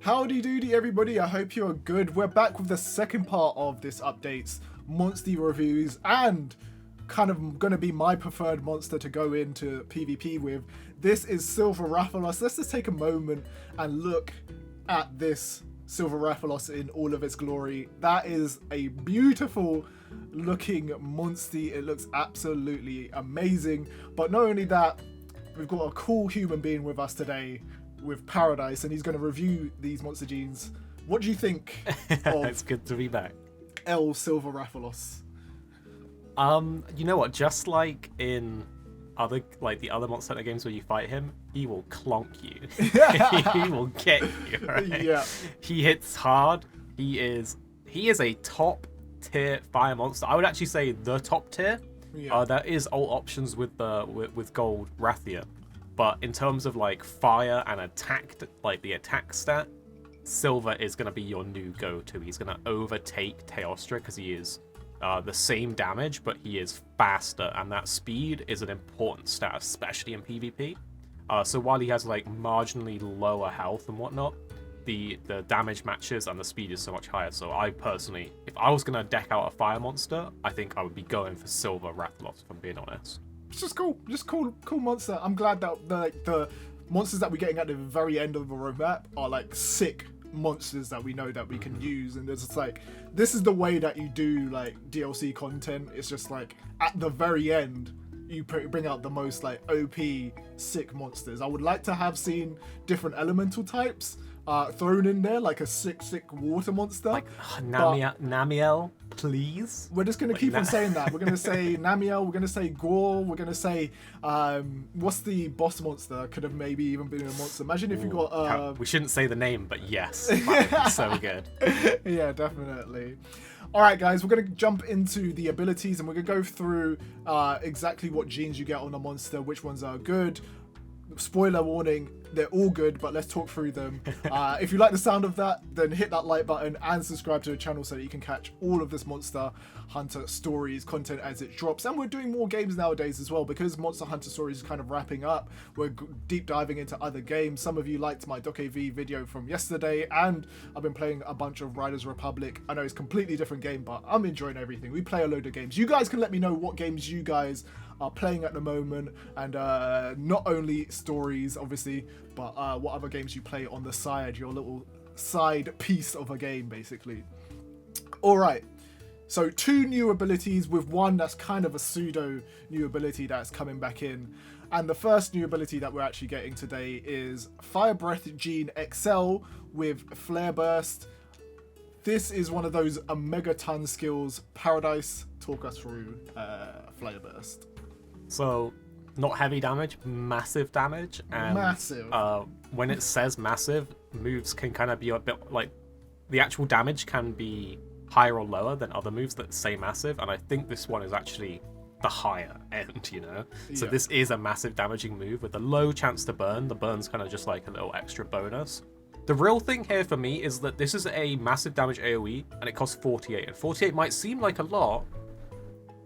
Howdy doody everybody, I hope you're good. We're back with the second part of this update's MONSTIE reviews and kind of going to be my preferred monster to go into PvP with. This is Silver RATHALOS. Let's just take a moment and look at this Silver RATHALOS in all of its glory. That is a beautiful looking MONSTIE. It looks absolutely amazing. But not only that, we've got a cool human being with us today with Paradise, and he's going to review these monster genes. What do you think of It's good to be back. Silver RATHALOS? You know what? Just like in the other Monster Hunter games where you fight him, he will clonk you. He will get you. Right? Yeah. He hits hard. He is a top tier fire monster. I would actually say the top tier. Yeah. There is all options with gold Rathia, but in terms of like fire and attack, like the attack stat, Silver is going to be your new go-to. He's going to overtake Teostra because he is the same damage, but he is faster, and that speed is an important stat, especially in PvP. So while he has like marginally lower health and whatnot, the damage matches and the speed is so much higher. So I personally, if I was going to deck out a fire monster, I think I would be going for Silver RATHALOS, if I'm being honest. It's just cool. Just cool monster. I'm glad that the monsters that we're getting at the very end of the roadmap are like sick monsters that we know that we can use, and it's just like, this is the way that you do like DLC content. It's just like at the very end you bring out the most like OP sick monsters. I would like to have seen different elemental types thrown in there, like a sick water monster, like Namiel, please. We're just gonna keep on saying that. We're gonna say Namiel, we're gonna say Gore, we're gonna say what's the boss monster? Could have maybe even been a monster. Imagine if you got we shouldn't say the name, but yes, that would be so good. Yeah, definitely. All right, guys, we're going to jump into the abilities, and we're going to go through exactly what genes you get on a monster, which ones are good. Spoiler warning, they're all good, but let's talk through them. If you like the sound of that, then hit that like button and subscribe to the channel so that you can catch all of this Monster Hunter Stories content as it drops. And we're doing more games nowadays as well, because Monster Hunter Stories is kind of wrapping up. We're deep diving into other games. Some of you liked my DocAV video from yesterday, and I've been playing a bunch of Riders Republic. I know it's a completely different game, but I'm enjoying everything. We play a load of games. You guys can let me know what games you guys are playing at the moment, and not only stories obviously, but what other games you play on the side, your little side piece of a game basically. All right, so 2 new abilities with one that's kind of a pseudo new ability that's coming back in. And the first new ability that we're actually getting today is Fire Breath Gene XL with Flare Burst. This is one of those Omega Ton skills. Paradise, talk us through Flare Burst. So, not heavy damage, massive damage. And, massive. When it says massive, moves can kind of be a bit like, the actual damage can be higher or lower than other moves that say massive, and I think this one is actually the higher end, you know? So this is a massive damaging move with a low chance to burn. The burn's kind of just like a little extra bonus. The real thing here for me is that this is a massive damage AoE, and it costs 48. And 48 might seem like a lot,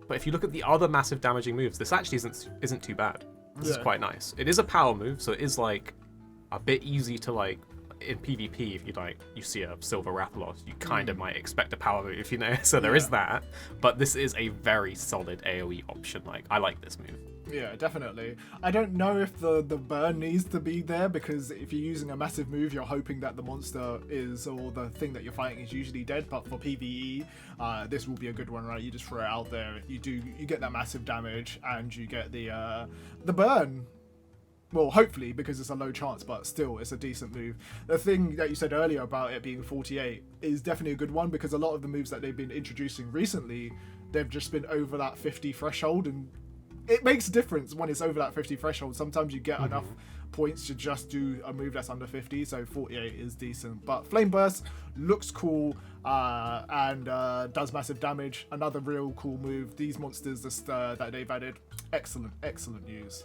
but if you look at the other massive damaging moves, this actually isn't too bad. This is quite nice. It is a power move, so it is like a bit easy to like in PvP. If you see a Silver RATHALOS, you kind of might expect a power move, you know. So there is that, but this is a very solid AoE option. Like, I like this move. Yeah, definitely. I don't know if the burn needs to be there, because if you're using a massive move, you're hoping that the monster is, or the thing that you're fighting is usually dead. But for PvE, this will be a good one, right? You just throw it out there, you get that massive damage, and you get the burn. Well, hopefully, because it's a low chance, but still, it's a decent move. The thing that you said earlier about it being 48 is definitely a good one, because a lot of the moves that they've been introducing recently, they've just been over that 50 threshold, and it makes a difference when it's over that 50 threshold. Sometimes you get enough points to just do a move that's under 50, so 48 is decent. But Flame Burst looks cool and does massive damage. Another real cool move. These monsters that they've added, excellent news.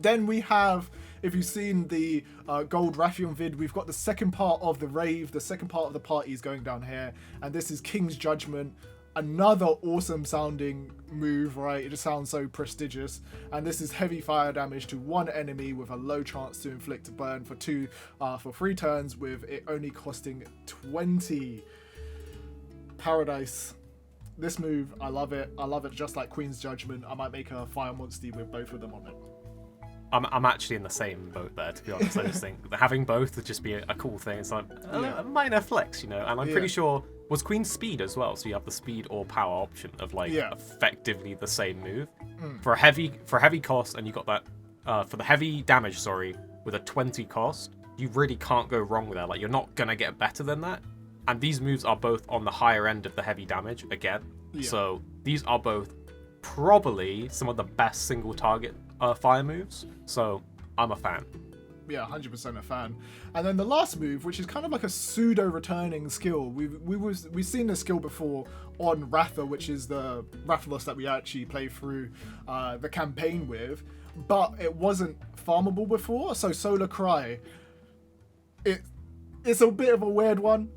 Then we have, if you've seen the Gold Rathion vid, we've got the second part of the rave. The second part of the party is going down here, and this is King's Judgment. another awesome sounding move, right? It just sounds so prestigious. And this is heavy fire damage to one enemy with a low chance to inflict a burn for 3 turns, with it only costing 20. Paradise. This move, I love it. I love it just like Queen's Judgment. I might make a fire MONSTIE with both of them on it. I'm actually in the same boat there, to be honest. I just think that having both would just be a cool thing. It's like a minor flex, you know. And I'm pretty sure was Queen's speed as well, so you have the speed or power option of like effectively the same move for a heavy cost, and you got that for the heavy damage. Sorry, with a 20 cost, you really can't go wrong with that. Like you're not gonna get better than that. And these moves are both on the higher end of the heavy damage again. So these are both probably some of the best single target fire moves, so I'm a fan. Yeah, 100% a fan. And then the last move, which is kind of like a pseudo returning skill. We've seen this skill before on Ratha, which is the Rathalos that we actually play through the campaign with, but it wasn't farmable before. So Solar Cry, it's a bit of a weird one.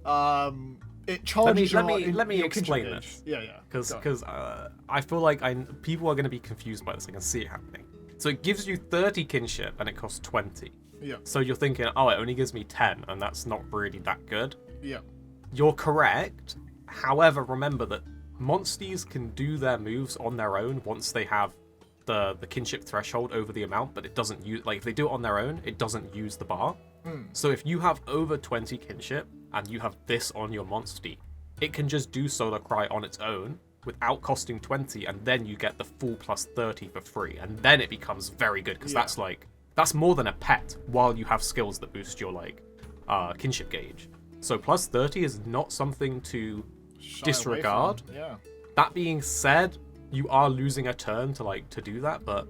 It charges let me explain this. Yeah. Because I feel like people are going to be confused by this. I can see it happening. So it gives you 30 kinship and it costs 20. Yeah. So you're thinking, oh, it only gives me 10, and that's not really that good. Yeah. You're correct. However, remember that MONSTIEs can do their moves on their own once they have the kinship threshold over the amount, but it doesn't use, like if they do it on their own, it doesn't use the bar. So if you have over 20 kinship and you have this on your MONSTIE, it can just do Solar Cry on its own without costing 20, and then you get the full plus 30 for free, and then it becomes very good, because that's more than a pet while you have skills that boost your like kinship gauge. So plus 30 is not something to disregard. Yeah. That being said, you are losing a turn to do that, but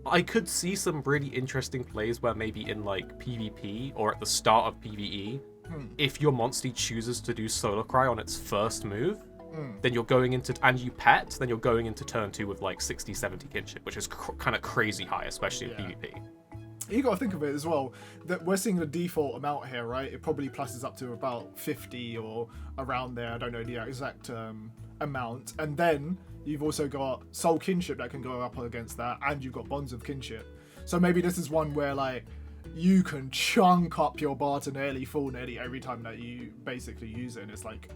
I could see some really interesting plays where maybe in like PvP or at the start of PvE, if your MONSTIE chooses to do Solar Cry on its first move, then you're going into, and you pet, then you're going into turn 2 with like 60, 70 kinship, which is kind of crazy high, especially in PvP. You got to think of it as well, that we're seeing the default amount here, right? It probably pluses up to about 50 or around there. I don't know the exact amount. And then you've also got Soul Kinship that can go up against that, and you've got Bonds of Kinship. So maybe this is one where like you can chunk up your bar to nearly full nearly every time that you basically use it, and it's like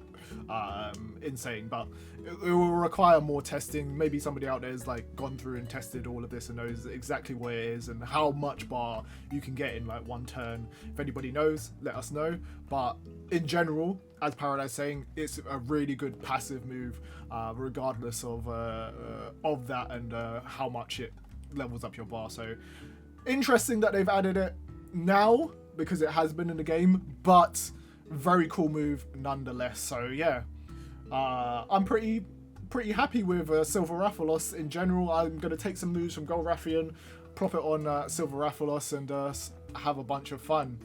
insane. But it will require more testing. Maybe somebody out there has like gone through and tested all of this and knows exactly what it is and how much bar you can get in like one turn. If anybody knows, let us know. But in general, as Paradise saying, it's a really good passive move, regardless of that and how much it levels up your bar. So interesting that they've added it now, because it has been in the game, but very cool move nonetheless. So yeah, I'm pretty happy with Silver Rathalos in general. I'm going to take some moves from Gold Rathian, prop it on Silver Rathalos, and have a bunch of fun.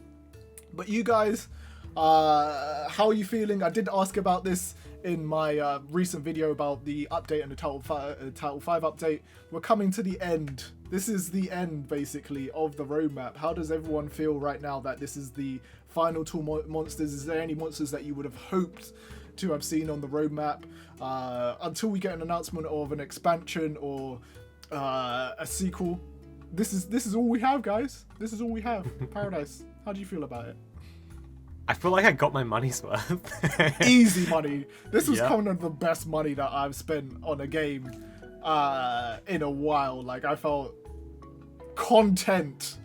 But you guys, how are you feeling? I did ask about this in my recent video about the update and the Title 5 update. We're coming to the end. This is the end, basically, of the roadmap. How does everyone feel right now that this is the final two monsters? Is there any monsters that you would have hoped to have seen on the roadmap? Until we get an announcement of an expansion or a sequel, this is all we have, guys. This is all we have. Paradise, how do you feel about it? I feel like I got my money's worth. Easy money. This was kind of the best money that I've spent on a game in a while. Like, I felt content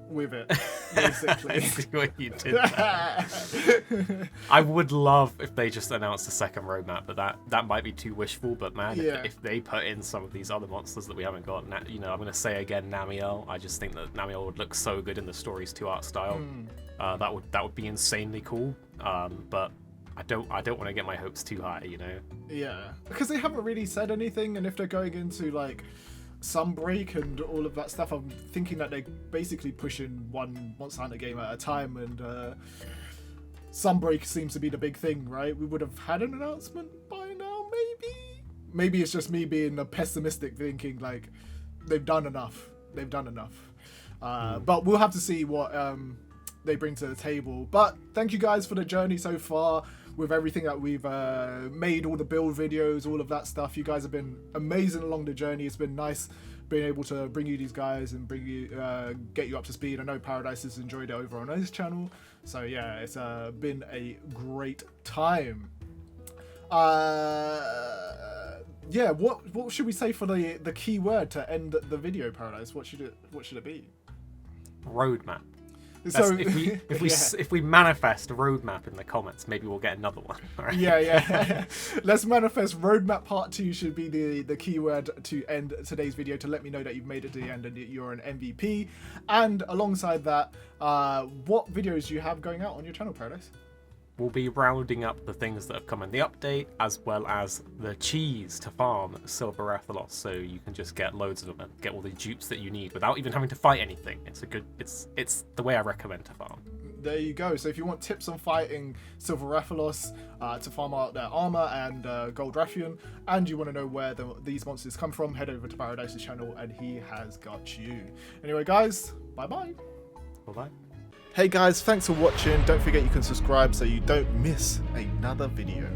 with it, basically. I see what you did there. I would love if they just announced a second roadmap, but that might be too wishful. But man, if they put in some of these other monsters that we haven't got, you know, I'm going to say again, Namiel. I just think that Namiel would look so good in the Stories 2 art style. That would be insanely cool. But I don't want to get my hopes too high, you know. Yeah, because they haven't really said anything, and if they're going into like Sunbreak and all of that stuff, I'm thinking that they're basically pushing one Monster Hunter game at a time, and Sunbreak seems to be the big thing, right? We would have had an announcement by now, maybe it's just me being a pessimistic, thinking like they've done enough, but we'll have to see what they bring to the table. But thank you guys for the journey so far. with everything that we've made, all the build videos, all of that stuff. You guys have been amazing along the journey. It's been nice being able to bring you these guys and bring you get you up to speed. I know Paradise has enjoyed it over on his channel, so yeah, it's been a great time. Yeah, what should we say for the key word to end the video, Paradise? What should it be? Roadmap. So if we manifest a roadmap in the comments, maybe we'll get another one. Right? Yeah. Let's manifest roadmap part 2 should be the keyword to end today's video, to let me know that you've made it to the end and you're an MVP. And alongside that, what videos do you have going out on your channel, Paradise? We'll be rounding up the things that have come in the update, as well as the cheese to farm Silver Rathalos, so you can just get loads of them and get all the dupes that you need without even having to fight anything. It's the way I recommend to farm. There you go. So if you want tips on fighting Silver Rathalos to farm out their armor and Gold Rathian, and you want to know where these monsters come from, head over to Paradise's channel and he has got you. Anyway, guys, bye-bye. Bye-bye. Hey guys, thanks for watching. Don't forget you can subscribe so you don't miss another video.